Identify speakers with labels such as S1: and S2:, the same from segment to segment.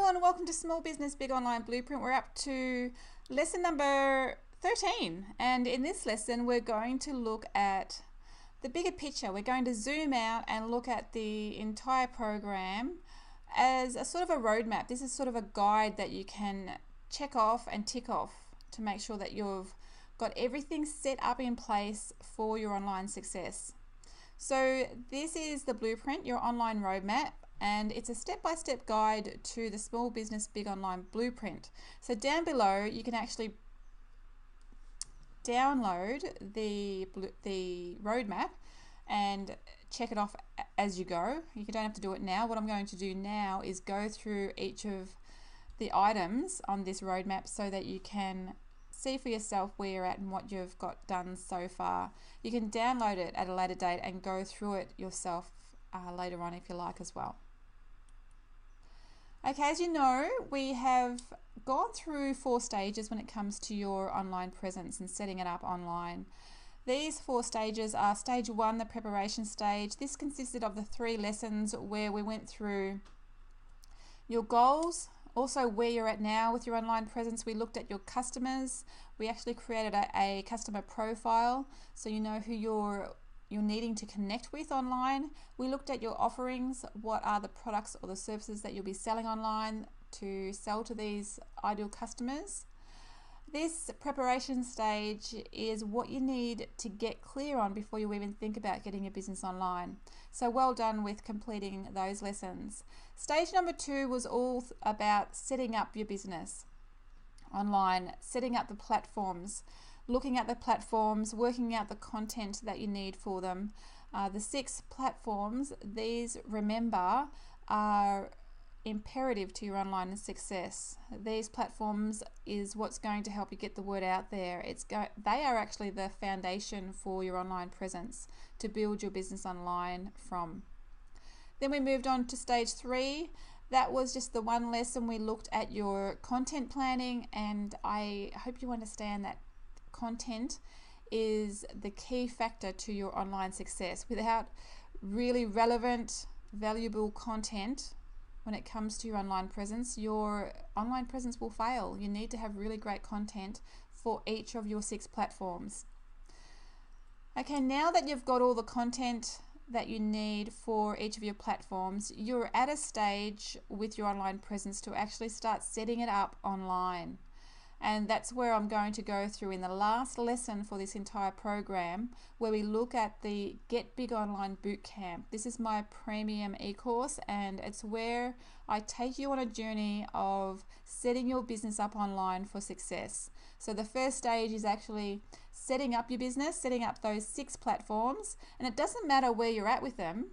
S1: everyone, welcome to Small Business Big Online Blueprint. We're up to lesson number 13, and in this lesson we're going to look at the bigger picture. We're going to zoom out and look at the entire program as a sort of a roadmap. This is sort of a guide that you can check off and tick off to make sure that you've got everything set up in place for your online success. So this is the blueprint, your online roadmap, and it's a step-by-step guide to the Small Business Big Online Blueprint. So down below you can actually download the roadmap and check it off as you go. You don't have to do it now. What I'm going to do now is go through each of the items on this roadmap so that you can see for yourself where you're at and what you've got done so far. You can download it at a later date and go through it yourself later on if you like as well. Okay, as you know, we have gone through 4 stages when it comes to your online presence and setting it up online. These 4 stages are stage 1, the preparation stage. This consisted of the 3 lessons where we went through your goals, also where you're at now with your online presence. We looked at your customers. We actually created a customer profile so you know who you're needing to connect with online. We looked at your offerings. What are the products or the services that you'll be selling online to sell to these ideal customers? This preparation stage is what you need to get clear on before you even think about getting your business online. So well done with completing those lessons. Stage number 2 was all about setting up your business online, setting up the platforms, looking at the platforms, working out the content that you need for them. The 6 platforms, these, remember, are imperative to your online success. These platforms is what's going to help you get the word out there. They are actually the foundation for your online presence to build your business online from. Then we moved on to stage 3. That was just the one lesson. We looked at your content planning, and I hope you understand that content is the key factor to your online success. Without really relevant, valuable content when it comes to your online presence, your online presence will fail. You need to have really great content for each of your 6 platforms. Okay, now that you've got all the content that you need for each of your platforms, you're at a stage with your online presence to actually start setting it up online. And that's where I'm going to go through in the last lesson for this entire program, where we look at the Get Big Online Bootcamp. This is my premium e-course, and it's where I take you on a journey of setting your business up online for success. So the first stage is actually setting up your business, setting up those 6 platforms, and it doesn't matter where you're at with them.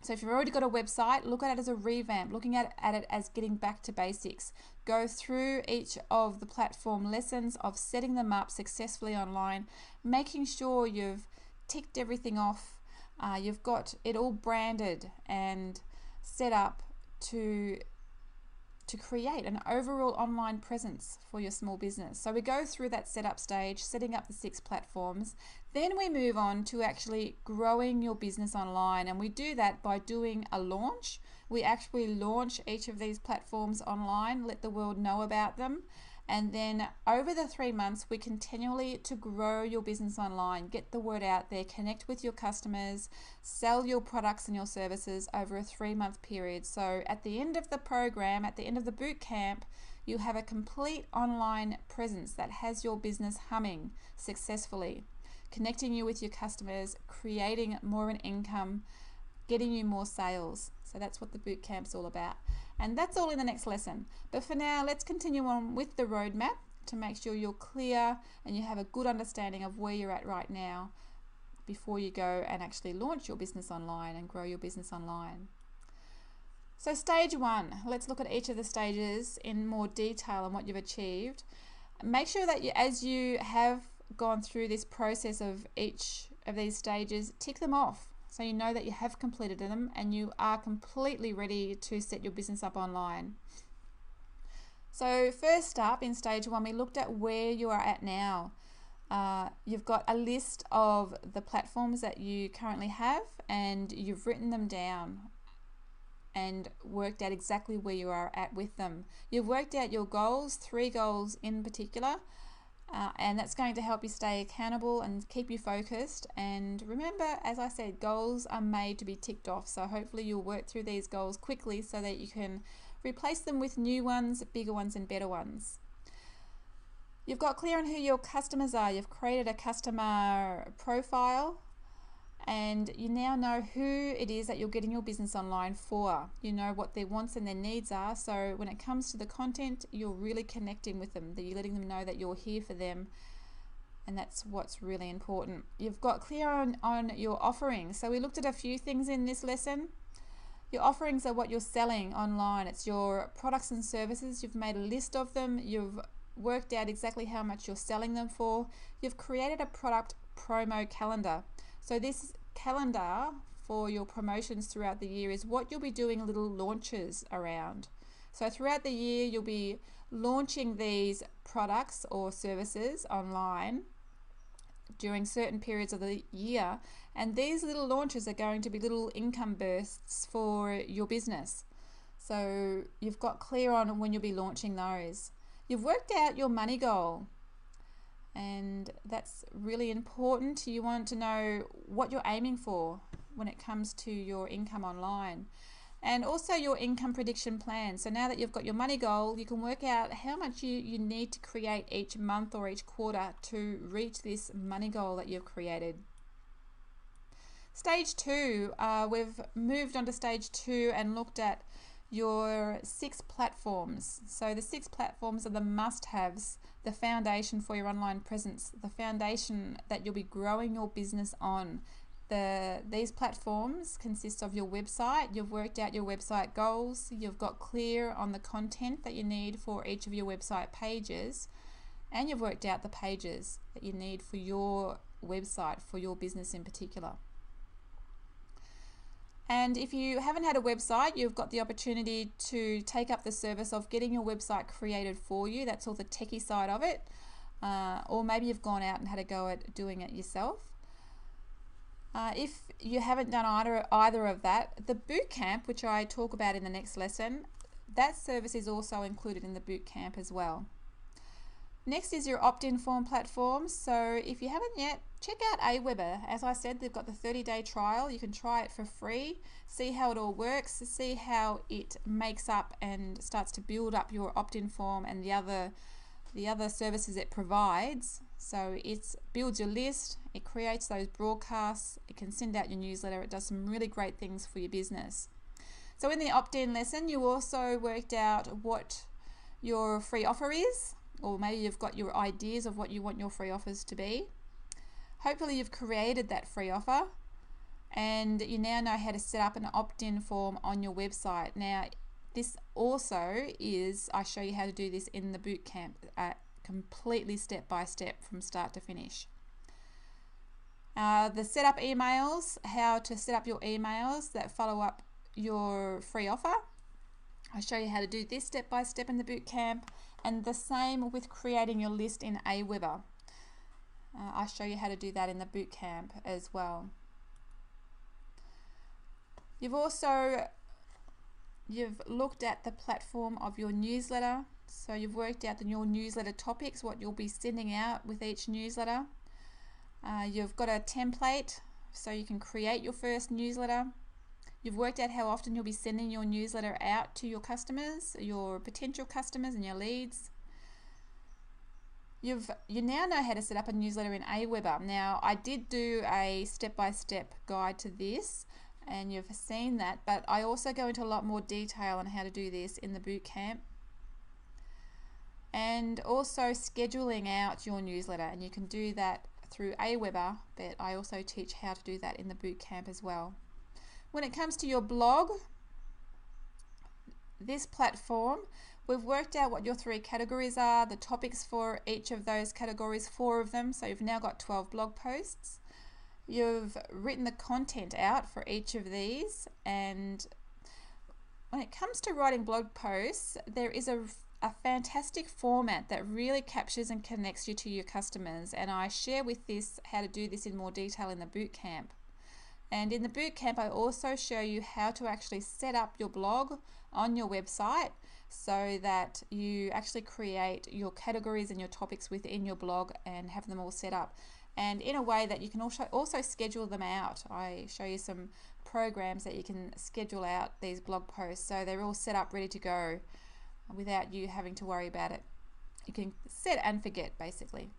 S1: So if you've already got a website, look at it as a revamp, looking at it as getting back to basics. Go through each of the platform lessons of setting them up successfully online, making sure you've ticked everything off, you've got it all branded and set up to create an overall online presence for your small business. So we go through that setup stage, setting up the 6 platforms. Then we move on to actually growing your business online, and we do that by doing a launch. We actually launch each of these platforms online, let the world know about them, and then over the 3 months we continually to grow your business online, get the word out there, connect with your customers, sell your products and your services over a 3-month period. So at the end of the program, at the end of the boot camp, you have a complete online presence that has your business humming successfully, connecting you with your customers, creating more of an income, getting you more sales. So that's what the boot camp's all about. And that's all in the next lesson. But for now, let's continue on with the roadmap to make sure you're clear and you have a good understanding of where you're at right now before you go and actually launch your business online and grow your business online. So stage 1, let's look at each of the stages in more detail and what you've achieved. Make sure that as you have gone through this process of each of these stages, tick them off so you know that you have completed them and you are completely ready to set your business up online. So first up in stage 1, we looked at where you are at now. You've got a list of the platforms that you currently have and you've written them down. and worked out exactly where you are at with them. You've worked out your goals, 3 goals in particular, and that's going to help you stay accountable and keep you focused. And remember, as I said, goals are made to be ticked off, so hopefully you'll work through these goals quickly so that you can replace them with new ones, bigger ones and better ones. You've got clear on who your customers are. You've created a customer profile, and you now know who it is that you're getting your business online for. You know what their wants and their needs are, so when it comes to the content, you're really connecting with them, that you're letting them know that you're here for them, and that's what's really important. You've got clear on your offerings. So we looked at a few things in this lesson. Your offerings are what you're selling online. It's your products and services. You've made a list of them. You've worked out exactly how much you're selling them for. You've created a product promo calendar. So this calendar for your promotions throughout the year is what you'll be doing little launches around. So throughout the year, you'll be launching these products or services online during certain periods of the year, and these little launches are going to be little income bursts for your business. So you've got clear on when you'll be launching those. You've worked out your money goal, and that's really important. You want to know what you're aiming for when it comes to your income online, and also your income prediction plan. So now that you've got your money goal, you can work out how much you need to create each month or each quarter to reach this money goal that you've created. Stage 2, we've moved on to stage 2 and looked at your 6 platforms. So the 6 platforms are the must-haves, the foundation for your online presence, the foundation that you'll be growing your business on. These platforms consist of your website. You've worked out your website goals. You've got clear on the content that you need for each of your website pages, and you've worked out the pages that you need for your website, for your business in particular. And if you haven't had a website, you've got the opportunity to take up the service of getting your website created for you. That's all the techie side of it. Or maybe you've gone out and had a go at doing it yourself. If you haven't done either of that, the bootcamp, which I talk about in the next lesson, that service is also included in the bootcamp as well. Next is your opt-in form platform. So if you haven't yet, check out Aweber. As I said, they've got the 30-day trial. You can try it for free, see how it all works, see how it makes up and starts to build up your opt-in form and the other services it provides. So it builds your list, it creates those broadcasts, it can send out your newsletter, it does some really great things for your business. So in the opt-in lesson, you also worked out what your free offer is, or maybe you've got your ideas of what you want your free offers to be. Hopefully you've created that free offer, and you now know how to set up an opt-in form on your website. Now, this also is, I show you how to do this in the bootcamp, completely step by step from start to finish. The setup emails, how to set up your emails that follow up your free offer. I show you how to do this step by step in the bootcamp, and the same with creating your list in Aweber. I show you how to do that in the bootcamp as well. You've looked at the platform of your newsletter. So you've worked out your newsletter topics, what you'll be sending out with each newsletter. You've got a template so you can create your first newsletter. You've worked out how often you'll be sending your newsletter out to your customers, your potential customers and your leads. You now know how to set up a newsletter in Aweber. Now, I did do a step-by-step guide to this, and you've seen that, but I also go into a lot more detail on how to do this in the bootcamp. And also scheduling out your newsletter, and you can do that through Aweber, but I also teach how to do that in the bootcamp as well. When it comes to your blog, this platform, we've worked out what your 3 categories are, the topics for each of those categories, 4 of them, so you've now got 12 blog posts. You've written the content out for each of these, and when it comes to writing blog posts, there is a fantastic format that really captures and connects you to your customers, and I share with this how to do this in more detail in the bootcamp. And in the bootcamp, I also show you how to actually set up your blog on your website so that you actually create your categories and your topics within your blog and have them all set up. And in a way that you can also schedule them out. I show you some programs that you can schedule out these blog posts so they're all set up ready to go without you having to worry about it. You can set and forget basically.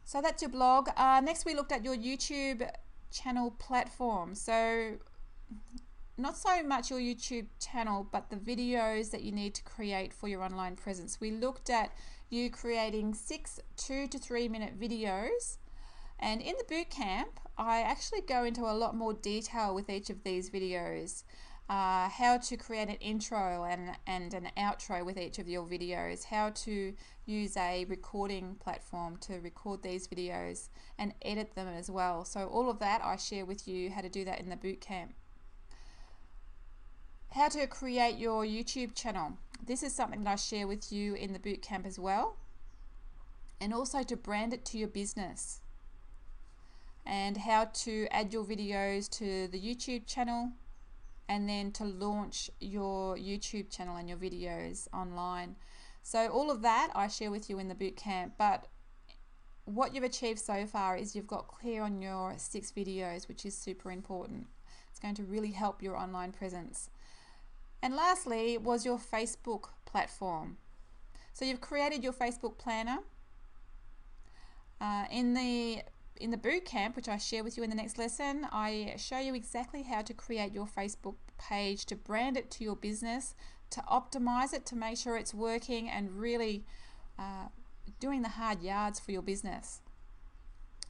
S1: So that's your blog. Next we looked at your YouTube channel platform. So not so much your YouTube channel, but the videos that you need to create for your online presence. We looked at you creating 6 2 to 3 minute videos, and in the bootcamp I actually go into a lot more detail with each of these videos. How to create an intro and an outro with each of your videos, how to use a recording platform to record these videos and edit them as well. So all of that I share with you how to do that in the bootcamp. How to create your YouTube channel. This is something that I share with you in the bootcamp as well. And also to brand it to your business. And how to add your videos to the YouTube channel, and then to launch your YouTube channel and your videos online. So all of that I share with you in the bootcamp, but what you've achieved so far is you've got clear on your 6 videos, which is super important. It's going to really help your online presence. And lastly was your Facebook platform. So you've created your Facebook planner. In the bootcamp, which I share with you in the next lesson, I show you exactly how to create your Facebook page, to brand it to your business, to optimize it, to make sure it's working and really doing the hard yards for your business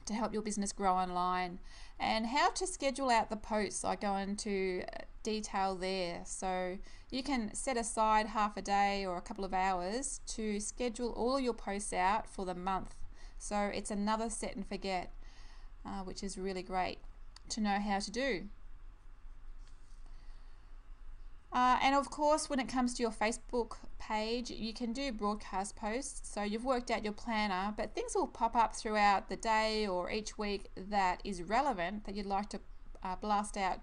S1: to help your business grow online, and how to schedule out the posts. I go into detail there, so you can set aside half a day or a couple of hours to schedule all your posts out for the month. So it's another set and forget, which is really great to know how to do. And of course, when it comes to your Facebook page, you can do broadcast posts. So you've worked out your planner, but things will pop up throughout the day or each week that is relevant that you'd like to blast out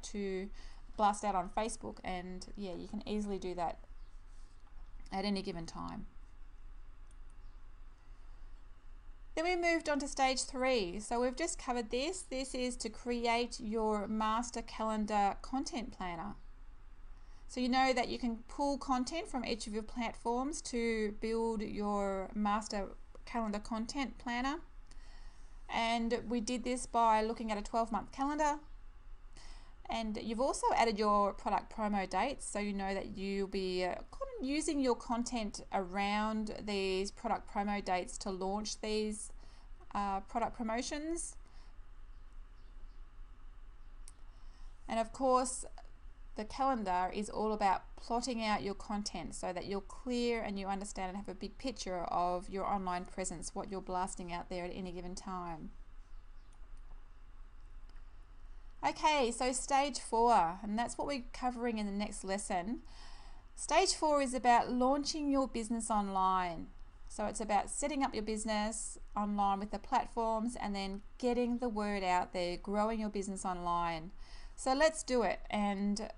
S1: on Facebook. And yeah, you can easily do that at any given time. Then we moved on to stage 3. So we've just covered this. This is to create your master calendar content planner. So you know that you can pull content from each of your platforms to build your master calendar content planner. And we did this by looking at a 12-month calendar. And you've also added your product promo dates, so you know that you'll be using your content around these product promo dates to launch these product promotions. And of course, the calendar is all about plotting out your content so that you're clear and you understand and have a big picture of your online presence, what you're blasting out there at any given time. Okay, so stage 4, and that's what we're covering in the next lesson. Stage 4 is about launching your business online. So it's about setting up your business online with the platforms and then getting the word out there, growing your business online. So let's do it, and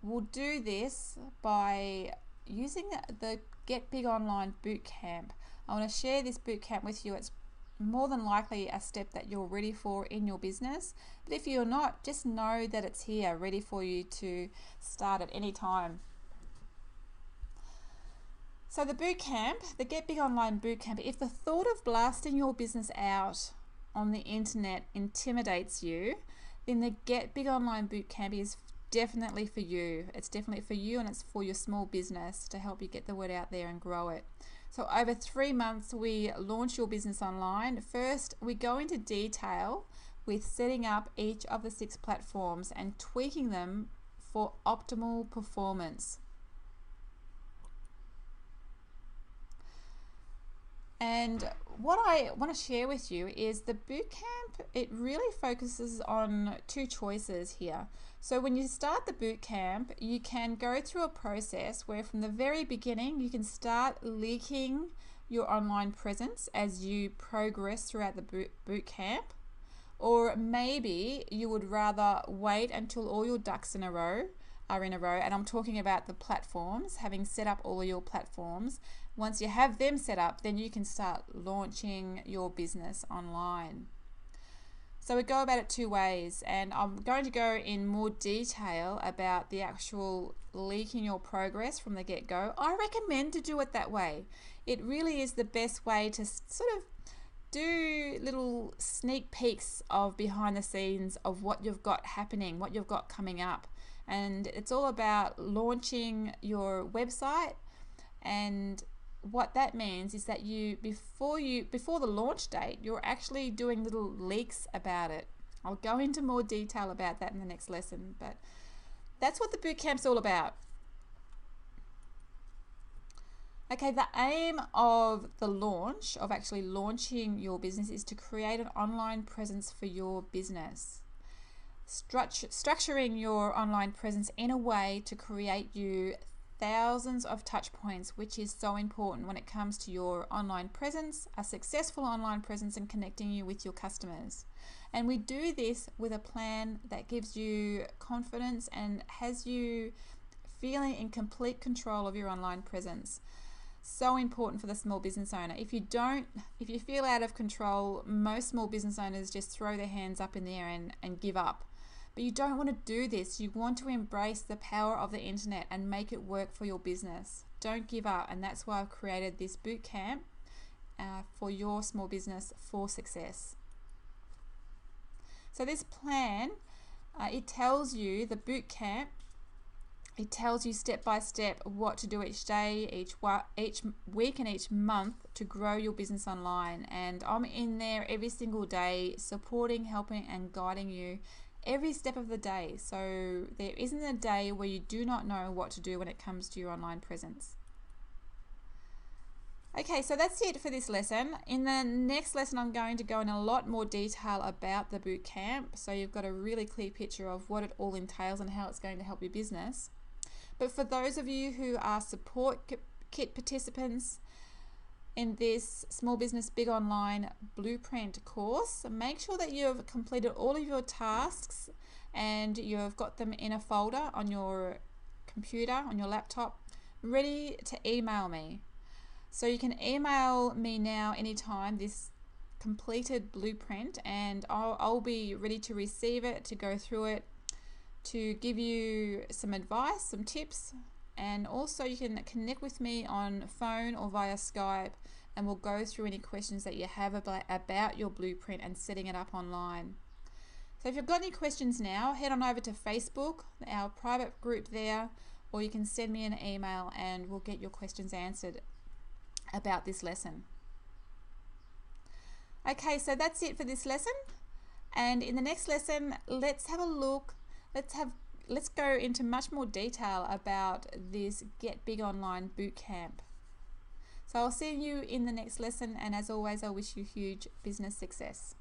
S1: we'll do this by using the Get Big Online Bootcamp. I want to share this bootcamp with you. It's more than likely a step that you're ready for in your business, but if you're not, just know that it's here ready for you to start at any time. So the bootcamp, the Get Big Online Bootcamp, if the thought of blasting your business out on the internet intimidates you, then the Get Big Online Bootcamp is definitely for you. It's definitely for you, and it's for your small business to help you get the word out there and grow it. So over 3 months, we launch your business online. First, we go into detail with setting up each of the 6 platforms and tweaking them for optimal performance. And what I want to share with you is the bootcamp, it really focuses on 2 choices here. So when you start the bootcamp, you can go through a process where from the very beginning, you can start leaking your online presence as you progress throughout the bootcamp. Or maybe you would rather wait until all your ducks are in a row, and I'm talking about the platforms, having set up all your platforms. Once you have them set up, then you can start launching your business online. So we go about it two ways, and I'm going to go in more detail about the actual leaking your progress from the get-go. I recommend to do it that way. It really is the best way to sort of do little sneak peeks of behind the scenes of what you've got happening, what you've got coming up. And it's all about launching your website, and what that means is that before the launch date, you're actually doing little leaks about it. I'll go into more detail about that in the next lesson, but that's what the bootcamp's all about. Okay, the aim of the launch, of actually launching your business, is to create an online presence for your business. Structuring your online presence in a way to create you thousands of touch points, which is so important when it comes to your online presence, a successful online presence, and connecting you with your customers. And we do this with a plan that gives you confidence and has you feeling in complete control of your online presence. So important for the small business owner. If you feel out of control, most small business owners just throw their hands up in the air and give up. But you don't want to do this. You want to embrace the power of the internet and make it work for your business. Don't give up, and that's why I've created this boot camp for your small business for success. So this plan, it tells you, the boot camp, it tells you step by step what to do each day, each week and each month to grow your business online. And I'm in there every single day supporting, helping and guiding you every step of the day. So there isn't a day where you do not know what to do when it comes to your online presence. Okay, so that's it for this lesson. In the next lesson, I'm going to go in a lot more detail about the boot camp, so you've got a really clear picture of what it all entails and how it's going to help your business. But for those of you who are support kit participants in this Small Business Big Online Blueprint course, make sure that you've completed all of your tasks and you've got them in a folder on your computer, on your laptop, ready to email me. So you can email me now anytime this completed blueprint, and I'll be ready to receive it, to go through it, to give you some advice, some tips, and also you can connect with me on phone or via Skype, and we'll go through any questions that you have about your blueprint and setting it up online. So if you've got any questions now, head on over to Facebook, our private group there, or you can send me an email and we'll get your questions answered about this lesson. Okay, so that's it for this lesson, and in the next lesson, let's have a look. Let's go into much more detail about this Get Big Online Bootcamp. So I'll see you in the next lesson, and as always, I wish you huge business success.